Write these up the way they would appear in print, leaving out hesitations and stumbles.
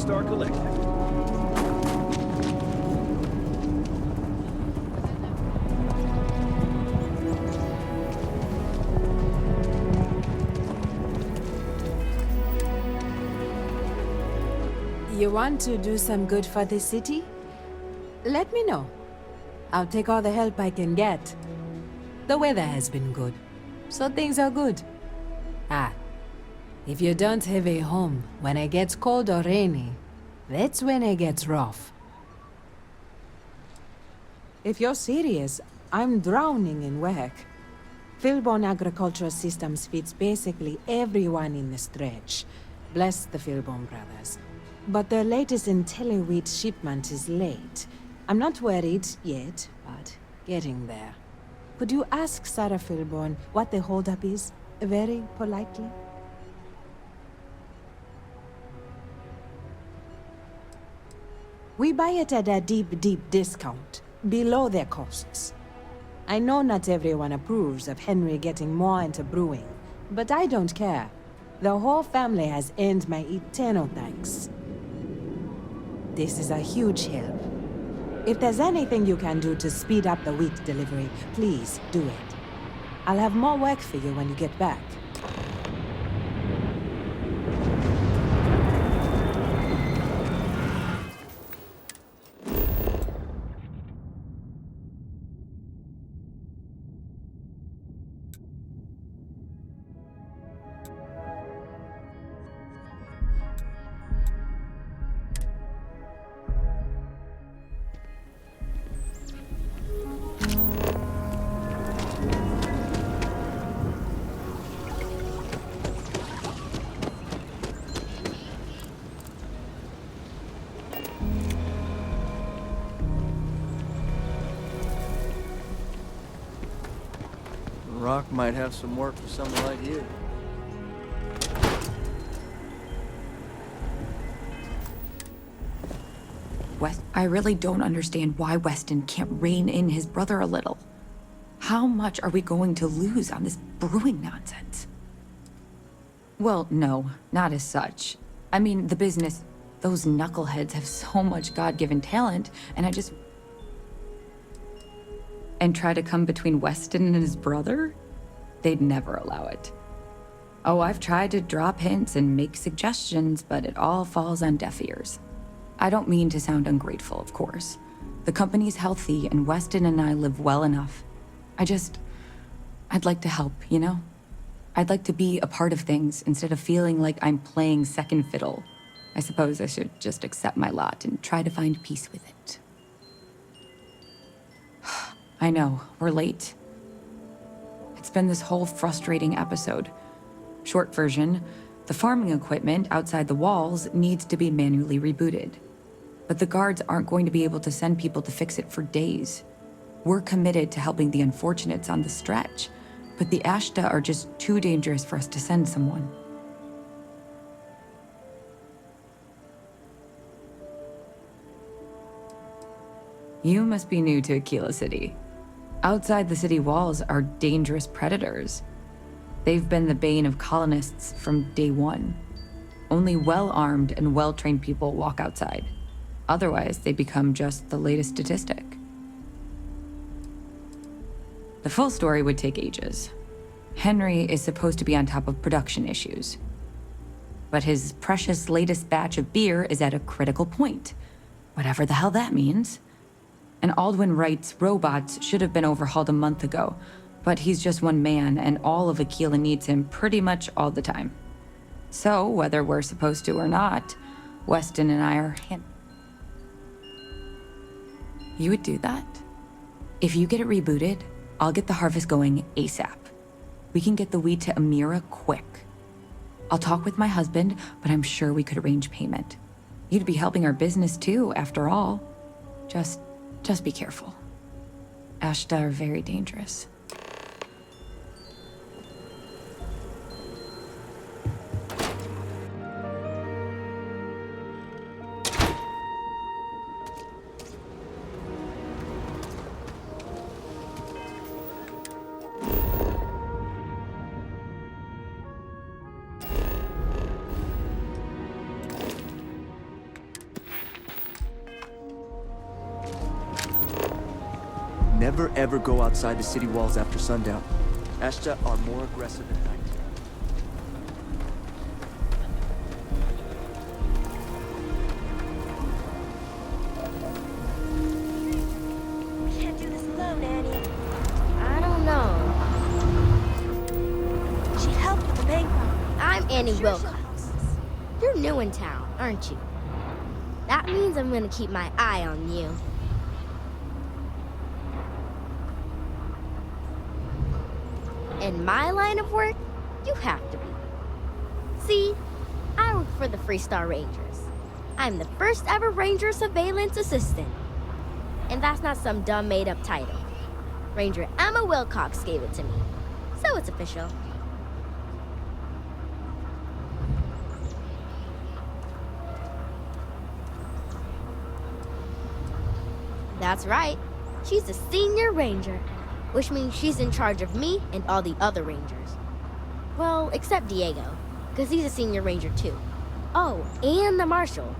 start collecting. You want to do some good for the city? Let me know. I'll take all the help I can get. The weather has been good, so things are good. Ah, if you don't have a home when it gets cold or rainy, that's when it gets rough. If you're serious, I'm drowning in work. Philborn Agricultural Systems feeds basically everyone in the stretch. Bless the Philborn brothers. But their latest IntelliWheat shipment is late. I'm not worried yet, but getting there. Could you ask Sarah Philborn what the holdup is? Very politely? We buy it at a deep, deep discount, below their costs. I know not everyone approves of Henry getting more into brewing, but I don't care. The whole family has earned my eternal thanks. This is a huge help. If there's anything you can do to speed up the wheat delivery, please do it. I'll have more work for you when you get back. Rock might have some work for someone like you. I really don't understand why Weston can't rein in his brother a little. How much are we going to lose on this brewing nonsense? Well, no, not as such. I mean, the business, those knuckleheads have so much God-given talent, and And try to come between Weston and his brother? They'd never allow it. Oh, I've tried to drop hints and make suggestions, but it all falls on deaf ears. I don't mean to sound ungrateful, of course. The company's healthy, and Weston and I live well enough. I'd like to help, you know? I'd like to be a part of things instead of feeling like I'm playing second fiddle. I suppose I should just accept my lot and try to find peace with it. I know, we're late. It's been this whole frustrating episode. Short version, the farming equipment outside the walls needs to be manually rebooted. But the guards aren't going to be able to send people to fix it for days. We're committed to helping the unfortunates on the stretch, but the Ashta are just too dangerous for us to send someone. You must be new to Aquila City. Outside the city walls are dangerous predators. They've been the bane of colonists from day one. Only well-armed and well-trained people walk outside. Otherwise, they become just the latest statistic. The full story would take ages. Henry is supposed to be on top of production issues. But his precious latest batch of beer is at a critical point. Whatever the hell that means. And Aldwin Wright's robots should have been overhauled a month ago, but he's just one man, and all of Aquila needs him pretty much all the time. So, whether we're supposed to or not, Weston and I are You would do that? If you get it rebooted, I'll get the harvest going ASAP. We can get the wheat to Amira quick. I'll talk with my husband, but I'm sure we could arrange payment. You'd be helping our business too, after all. Just be careful. Ashta are very dangerous. never ever go outside the city walls after sundown. Ashta are more aggressive at night. We can't do this alone, Annie. I don't know. She'd help with the main problem. I'm Annie Wilcox. You're new in town, aren't you? That means I'm gonna keep my eye on you. In my line of work, you have to be. See, I work for the Freestar Rangers. I'm the first ever Ranger Surveillance Assistant. And that's not some dumb made-up title. Ranger Emma Wilcox gave it to me, so it's official. That's right. She's a senior ranger, which means she's in charge of me and all the other rangers. Well, except Diego, because he's a senior ranger too. Oh, and the marshal.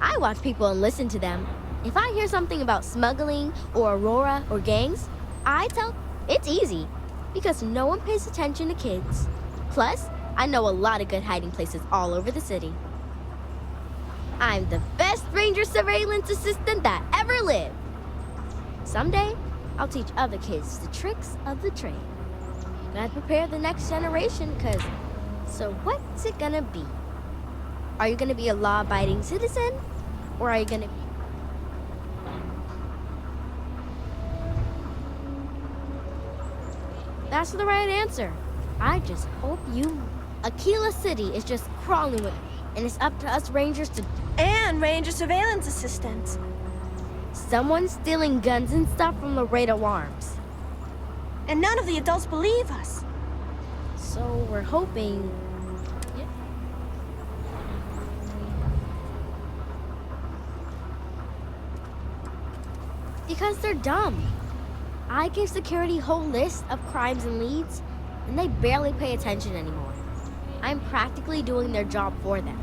I watch people and listen to them. If I hear something about smuggling or Aurora or gangs, I tell it's easy, because no one pays attention to kids. Plus, I know a lot of good hiding places all over the city. I'm the best Ranger Surveillance Assistant that ever lived. Someday, I'll teach other kids the tricks of the trade. Gotta prepare the next generation, so what's it gonna be? Are you gonna be a law-abiding citizen? Or are you gonna be... That's the right answer. I just hope you... Aquila City is just crawling with... And it's up to us Rangers to... And Ranger Surveillance Assistants. Someone's stealing guns and stuff from Laredo Arms. And none of the adults believe us. So we're hoping... Yeah. Because they're dumb. I give security whole list of crimes and leads, and they barely pay attention anymore. I'm practically doing their job for them.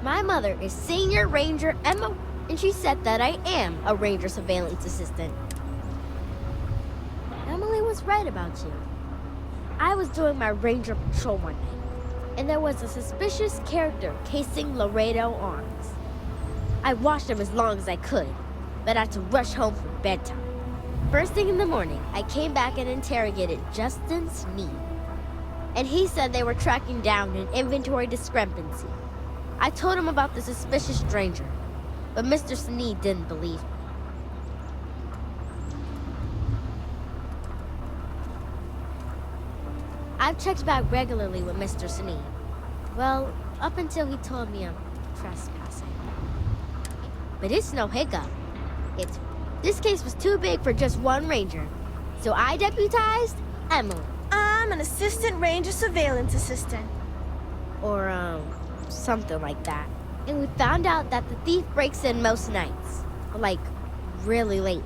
My mother is Senior Ranger Emma, and she said that I am a Ranger Surveillance Assistant. Emily was right about you. I was doing my Ranger patrol one night, and there was a suspicious character casing Laredo Arms. I watched him as long as I could, but I had to rush home for bedtime. First thing in the morning, I came back and interrogated Justin Sneed. And he said they were tracking down an inventory discrepancy. I told him about the suspicious stranger, but Mr. Sneed didn't believe me. I've checked back regularly with Mr. Sneed. Well, up until he told me I'm trespassing. But it's no hiccup. This case was too big for just one ranger, so I deputized Emily. I'm an Assistant Ranger Surveillance Assistant. Or, something like that. And we found out that the thief breaks in most nights. Like, really late.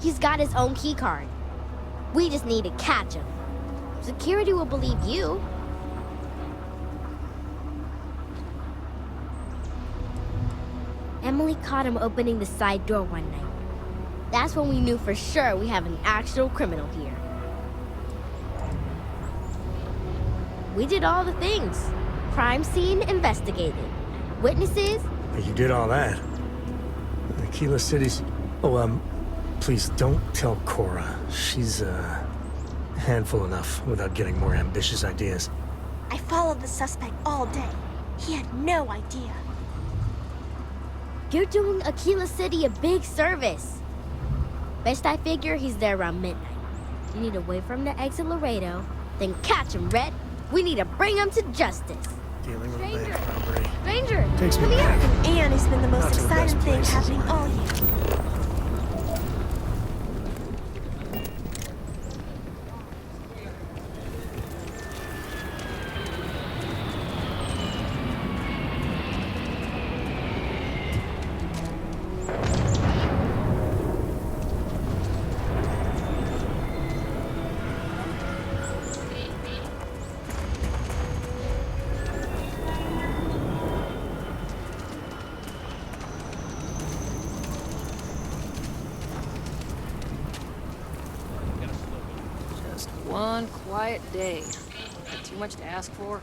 He's got his own key card. We just need to catch him. Security will believe you. Emily caught him opening the side door one night. That's when we knew for sure we have an actual criminal here. We did all the things. Crime scene investigated. Witnesses. You did all that. Aquila City's... Oh, please don't tell Cora. She's, handful enough without getting more ambitious ideas. I followed the suspect all day. He had no idea. You're doing Aquila City a big service. Best I figure he's there around midnight. You need to wait for him to exit Laredo, then catch him, Red. We need to bring him to justice. Dealing with a Stranger. bank robbery. Stranger, Takes me come here. back. And it's been the most Not to the best exciting thing places, happening man. all year. fun, quiet day. Too much to ask for?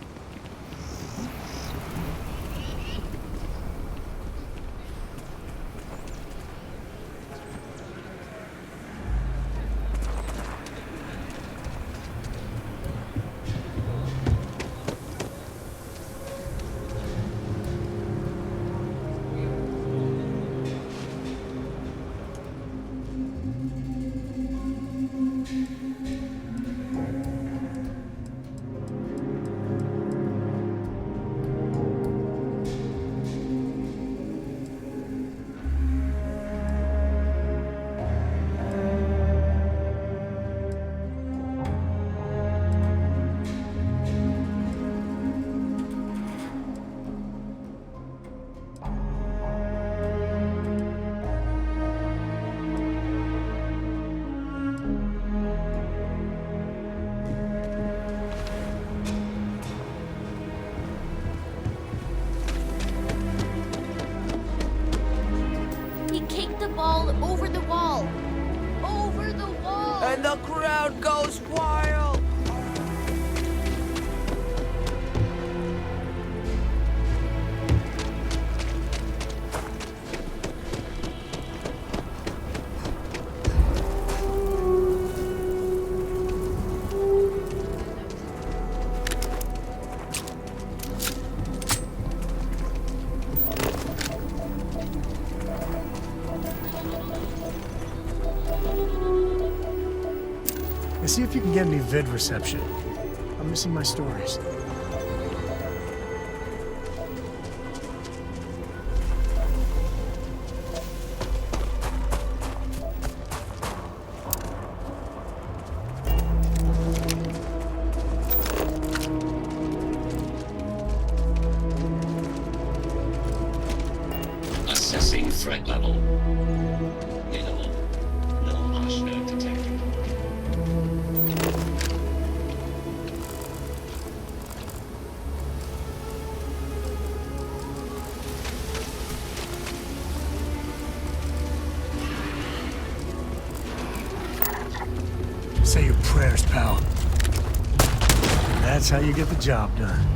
He kicked the ball over the wall. Over the wall! And the crowd goes wild! And see if you can get any vid reception. I'm missing my stories. Assessing threat level. Minimal. No harsh node detected. Say your prayers, pal. That's how you get the job done.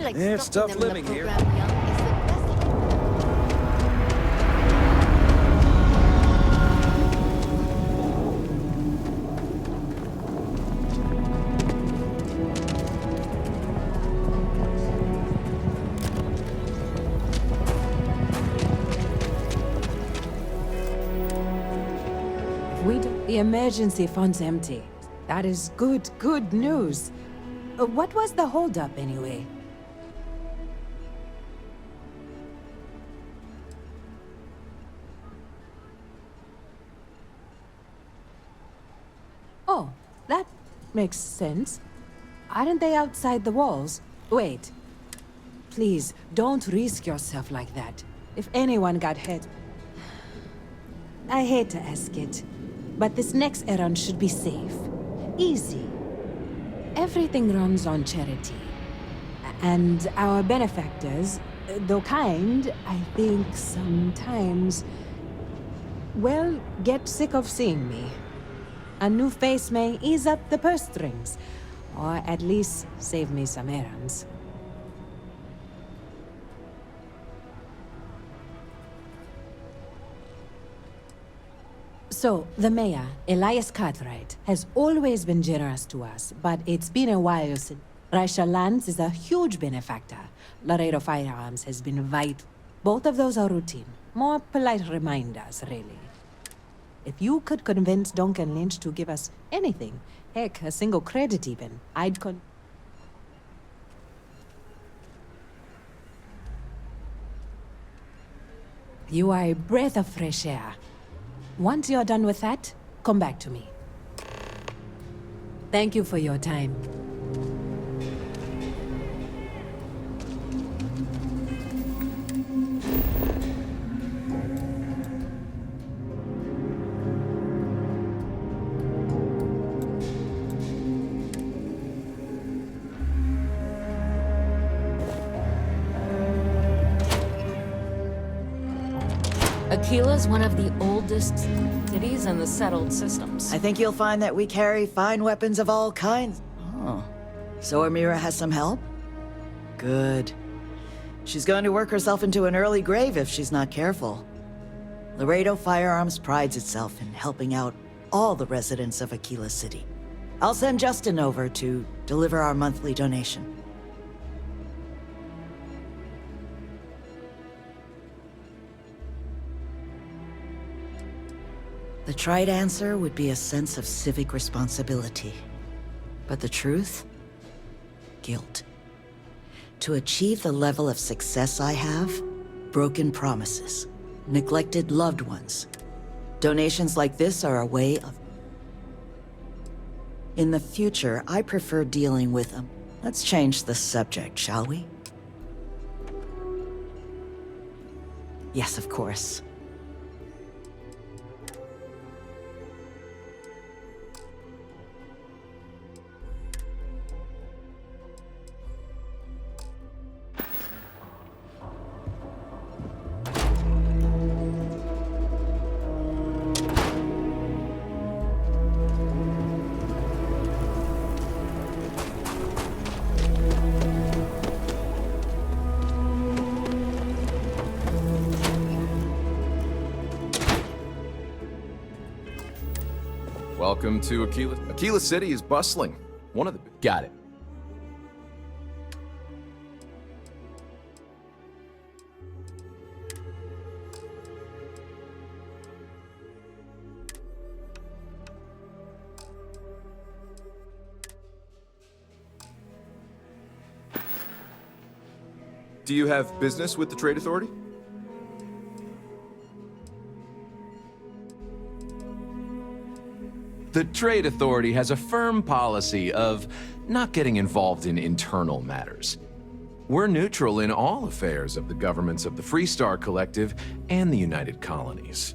like Yeah, it's stuffing tough them in living the here. program, young. It's the best. The emergency fund's empty. That is good news. What was the holdup anyway? Oh, that makes sense. Aren't they outside the walls? Wait. Please, don't risk yourself like that. If anyone got hurt... I hate to ask it, but this next errand should be safe. Easy. Everything runs on charity. And our benefactors, though kind, I think sometimes... well, get sick of seeing me. A new face may ease up the purse strings, or at least save me some errands. So, the mayor, Elias Cartwright, has always been generous to us, but it's been a while since... Raisha Lands is a huge benefactor. Laredo Firearms has been vital. Both of those are routine. More polite reminders, really. If you could convince Duncan Lynch to give us anything, heck, a single credit even, I'd You are a breath of fresh air. Once you're done with that, come back to me. Thank you for your time. Aquila's one of the oldest cities in the settled systems. I think you'll find that we carry fine weapons of all kinds. Oh. So Amira has some help? Good. She's going to work herself into an early grave if she's not careful. Laredo Firearms prides itself in helping out all the residents of Aquila City. I'll send Justin over to deliver our monthly donation. The trite answer would be a sense of civic responsibility. But the truth? Guilt. To achieve the level of success I have, broken promises, neglected loved ones. Donations like this are a way of... In the future, I prefer dealing with them. Let's change the subject, shall we? Yes, of course. Welcome to Aquila. Aquila City is bustling. One of the... Got it. Do you have business with the Trade Authority? The Trade Authority has a firm policy of not getting involved in internal matters. We're neutral in all affairs of the governments of the Freestar Collective and the United Colonies.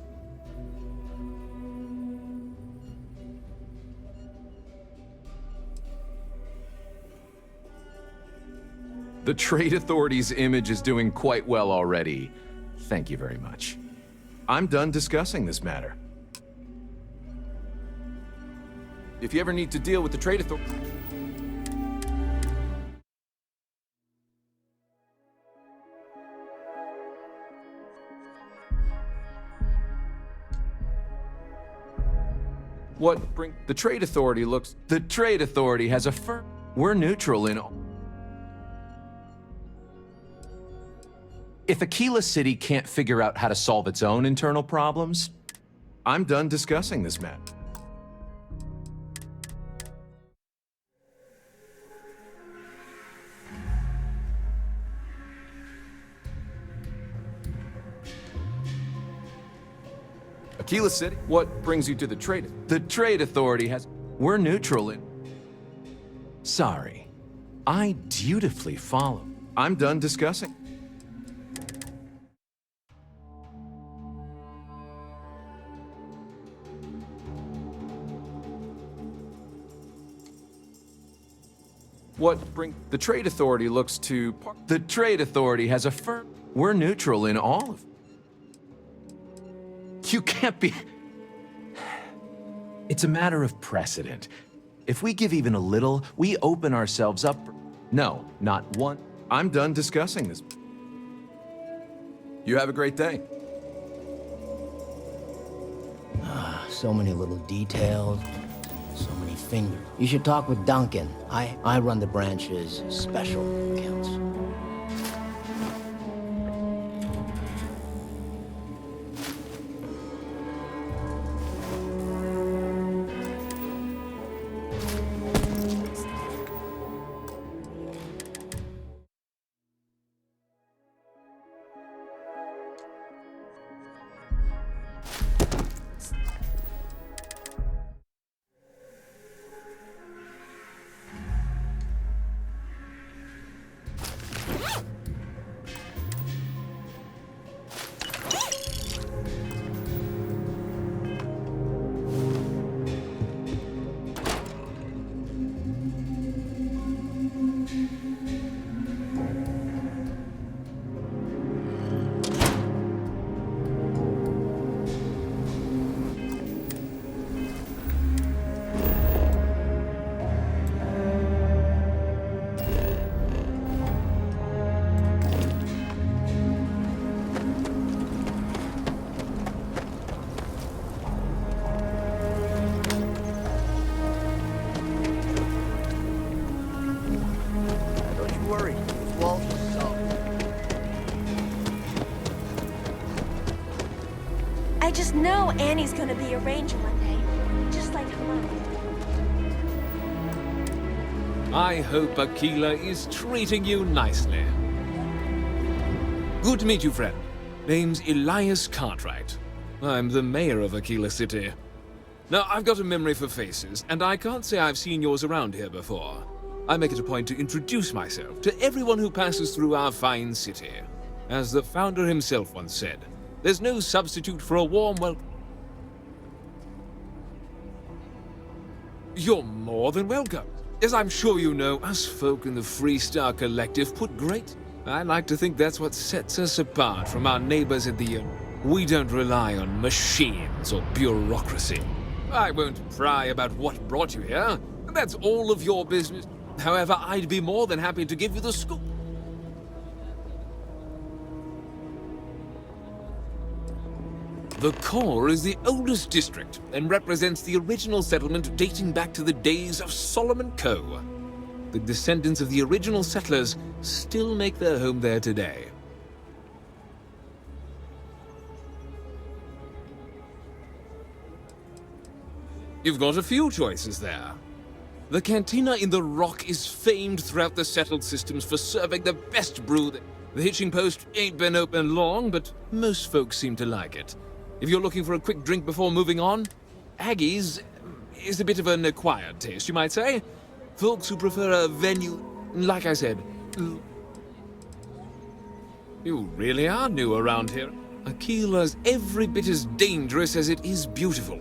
The Trade Authority's image is doing quite well already. Thank you very much. I'm done discussing this matter. If you ever need to deal with the Trade Authority... What bring the trade authority looks the trade authority has a firm we're neutral in all. If Aquila City can't figure out how to solve its own internal problems, I'm done discussing this matter. Aquila City? What brings you to the trade? The trade authority has... We're neutral in... Sorry. I dutifully follow. I'm done discussing. What bring... The trade authority looks to... The trade authority has a firm... We're neutral in all of... You can't be... It's a matter of precedent. If we give even a little, we open ourselves up... No, not one. I'm done discussing this. You have a great day. So many little details, so many fingers. You should talk with Duncan. I run the branch's special accounts. I just know Annie's gonna be a ranger one day, just like her mom. I hope Aquila is treating you nicely. Good to meet you, friend. Name's Elias Cartwright. I'm the mayor of Aquila City. Now, I've got a memory for faces, and I can't say I've seen yours around here before. I make it a point to introduce myself to everyone who passes through our fine city. As the founder himself once said, there's no substitute for a warm welcome. You're more than welcome. As I'm sure you know, us folk in the Freestar Collective put great... I like to think that's what sets us apart from our neighbors at the inn. We don't rely on machines or bureaucracy. I won't pry about what brought you here. That's all of your business. However, I'd be more than happy to give you the scoop. The core is the oldest district and represents the original settlement dating back to the days of Solomon Coe. The descendants of the original settlers still make their home there today. You've got a few choices there. The cantina in the rock is famed throughout the settled systems for serving the best brew. The hitching post ain't been open long, but most folks seem to like it. If you're looking for a quick drink before moving on, Aggie's is a bit of an acquired taste, you might say. Folks who prefer a venue, like I said. You really are new around here. Aquila's every bit as dangerous as it is beautiful.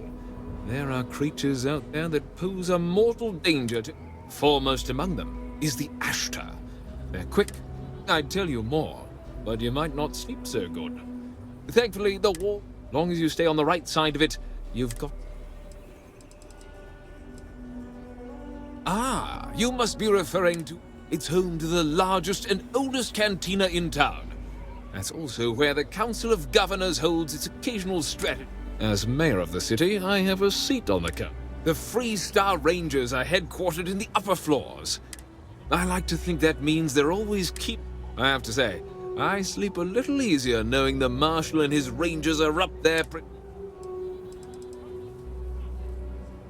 There are creatures out there that pose a mortal danger to... Foremost among them is the Ashtar. They're quick. I'd tell you more, but you might not sleep so good. Thankfully, the wall... Long as you stay on the right side of it, you've got... Ah, you must be referring to... It's home to the largest and oldest cantina in town. That's also where the Council of Governors holds its occasional strategy. As mayor of the city, I have a seat on the council. The Freestar Rangers are headquartered in the upper floors. I like to think that means they're always I have to say, I sleep a little easier knowing the Marshal and his Rangers are up there.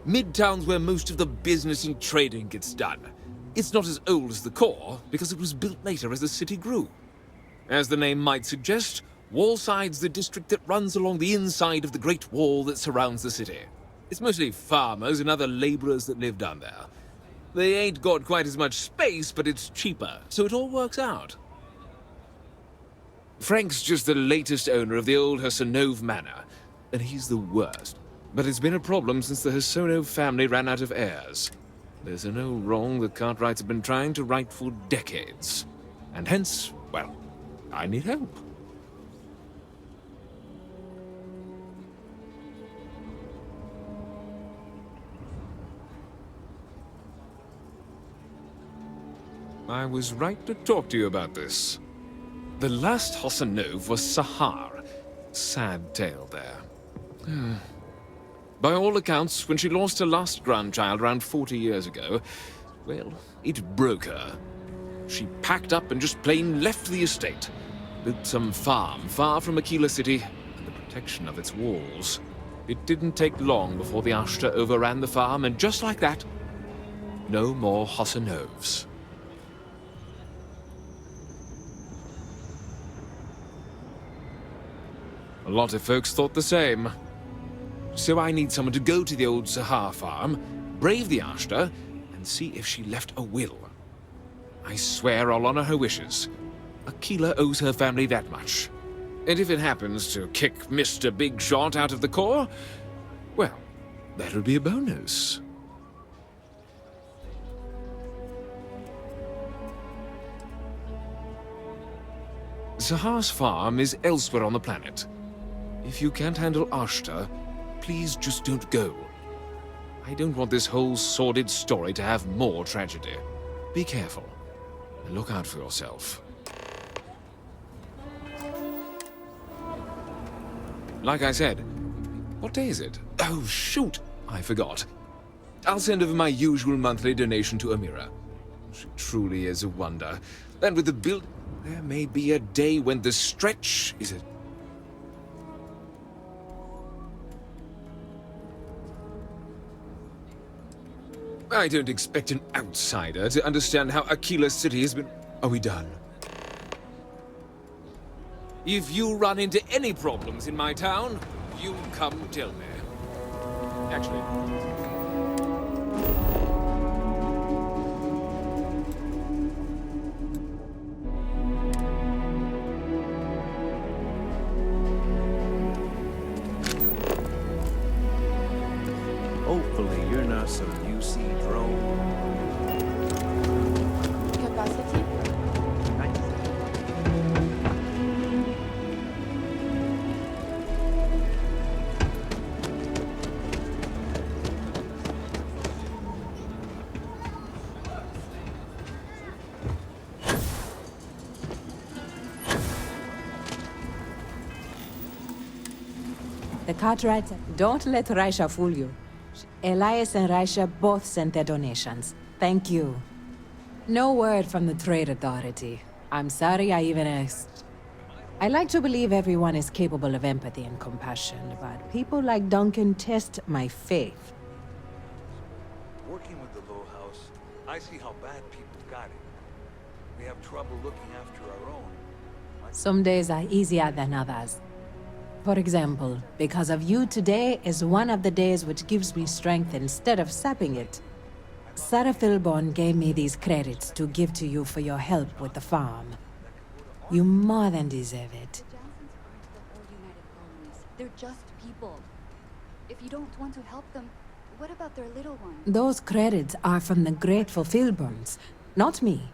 Midtown's where most of the business and trading gets done. It's not as old as the core, because it was built later as the city grew. As the name might suggest, Wallside's the district that runs along the inside of the Great Wall that surrounds the city. It's mostly farmers and other laborers that live down there. They ain't got quite as much space, but it's cheaper, so it all works out. Frank's just the latest owner of the old Hussonov Manor, and he's the worst. But it's been a problem since the Hussonov family ran out of heirs. There's an old wrong the Cartwrights have been trying to right for decades. And hence, well, I need help. I was right to talk to you about this. The last Hussonov was Sahar. Sad tale there. By all accounts, when she lost her last grandchild around 40 years ago, well, it broke her. She packed up and just plain left the estate. Built some farm far from Aquila City and the protection of its walls. It didn't take long before the Ashta overran the farm, and just like that, no more Hussonovs. A lot of folks thought the same. So I need someone to go to the old Sahar farm, brave the Ashta, and see if she left a will. I swear I'll honor her wishes. Aquila owes her family that much. And if it happens to kick Mr. Big Shot out of the core, well, that'll be a bonus. Sahar's farm is elsewhere on the planet. If you can't handle Ashta, please just don't go. I don't want this whole sordid story to have more tragedy. Be careful, and look out for yourself. Like I said, what day is it? Oh, shoot! I forgot. I'll send over my usual monthly donation to Amira. She truly is a wonder. And with the build, there may be a day when the stretch is a... I don't expect an outsider to understand how Aquila City has been... Are we done? If you run into any problems in my town, you come tell me. Actually... Hopefully you're not some UC drone. Capacity? The Cartwrights, don't let Raisha fool you. Elias and Raisha both sent their donations. Thank you. No word from the Trade Authority. I'm sorry I even asked. I like to believe everyone is capable of empathy and compassion, but people like Duncan test my faith. Working with the Low House, I see how bad people got it. We have trouble looking after our own. Some days are easier than others. For example, because of you, today is one of the days which gives me strength instead of sapping it. Sarah Philborn gave me these credits to give to you for your help with the farm. You more than deserve it. They're just people. If you don't want to help them, what about their little ones? Those credits are from the grateful Philborns, not me.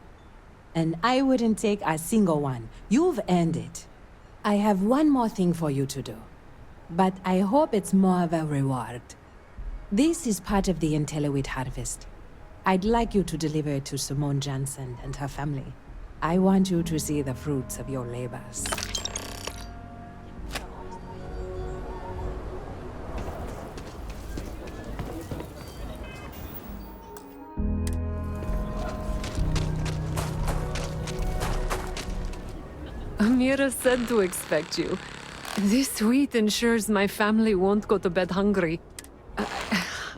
And I wouldn't take a single one. You've earned it. I have one more thing for you to do, but I hope it's more of a reward. This is part of the Intellowit harvest. I'd like you to deliver it to Simone Jansen and her family. I want you to see the fruits of your labors. Amira said to expect you. This wheat ensures my family won't go to bed hungry.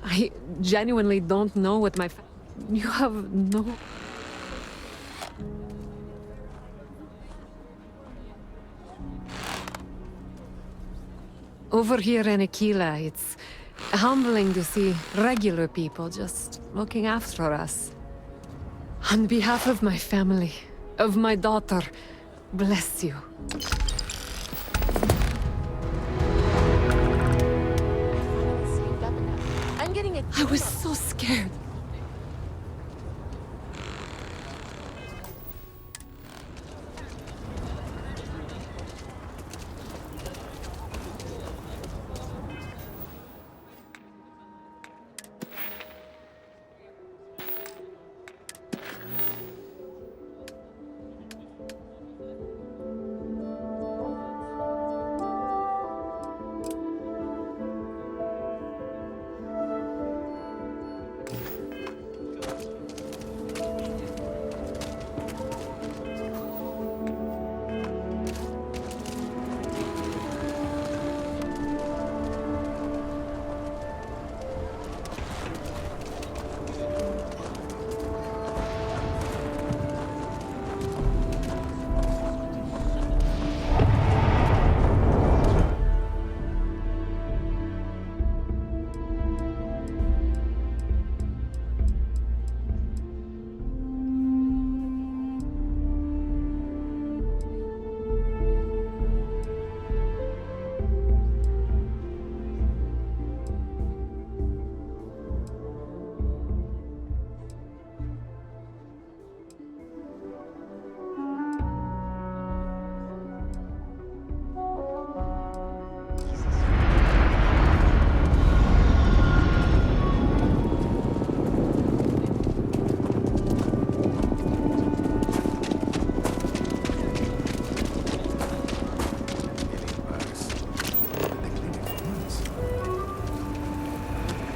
I genuinely don't know what my You have no... Over here in Aquila, it's humbling to see regular people just looking after us. On behalf of my family, of my daughter, bless you. I'm getting a I was so scared.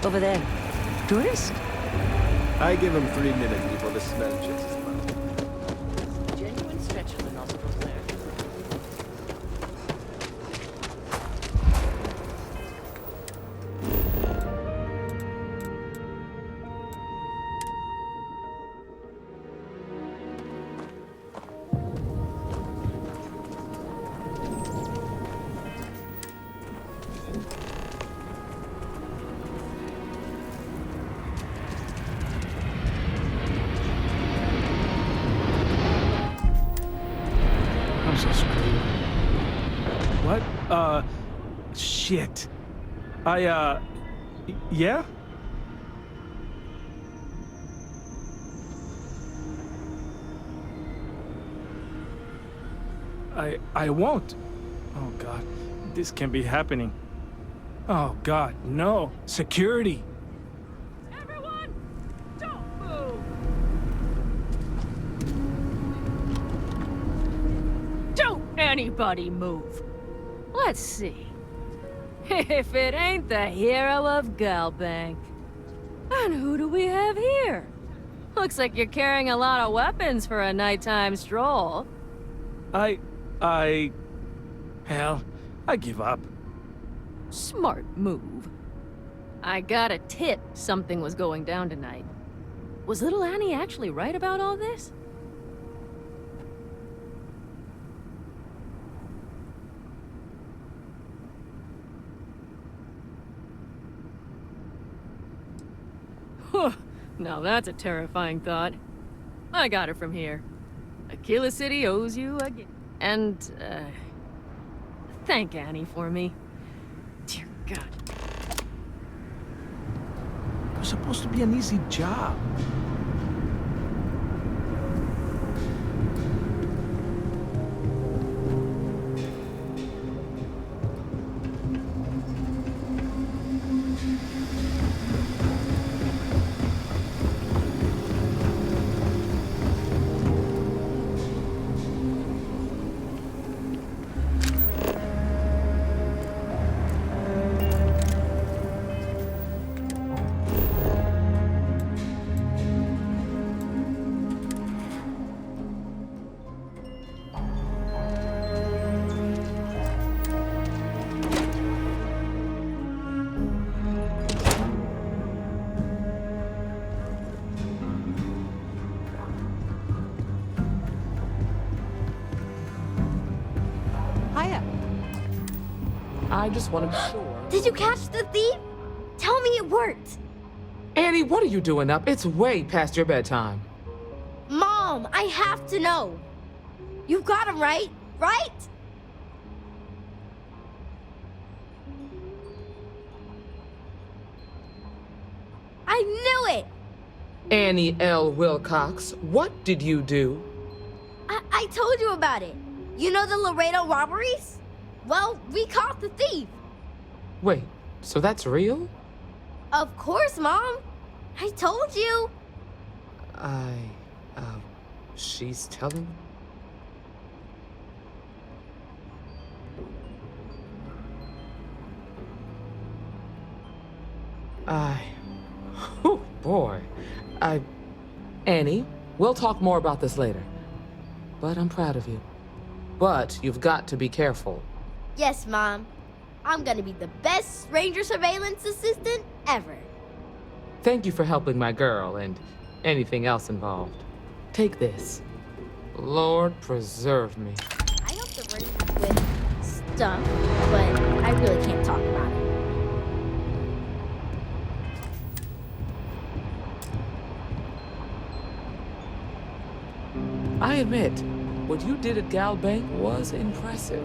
Over there. Tourist? I give him 3 minutes before the smell chases him out. Genuine stretch of the nostrils there. I'm so screwed. What? Shit. Yeah? I won't. Oh, God. This can't be happening. Oh, God, no. Security. Everyone, don't move! Don't anybody move. Let's see. If it ain't the hero of Galbank. And who do we have here? Looks like you're carrying a lot of weapons for a nighttime stroll. Hell, I give up. Smart move. I got a tip something was going down tonight. Was little Annie actually right about all this? Now that's a terrifying thought. I got it from here. Aquila City owes you again. And, thank Annie for me. Dear God. It was supposed to be an easy job. Hiya. I just want to be sure. Did you catch the thief? Tell me it worked. Annie, what are you doing up? It's way past your bedtime. Mom, I have to know. You got him right? Right? I knew it! Annie L. Wilcox, what did you do? I told you about it. You know the Laredo robberies? Well, we caught the thief. Wait, so that's real? Of course, Mom. I told you. She's telling? Oh boy. Annie, we'll talk more about this later. But I'm proud of you. But you've got to be careful. Yes, Mom. I'm gonna be the best ranger surveillance assistant ever. Thank you for helping my girl and anything else involved. Take this. Lord preserve me. I hope the rangers with stuff, but I really can't talk about it. I admit, what you did at Gal Bank was impressive.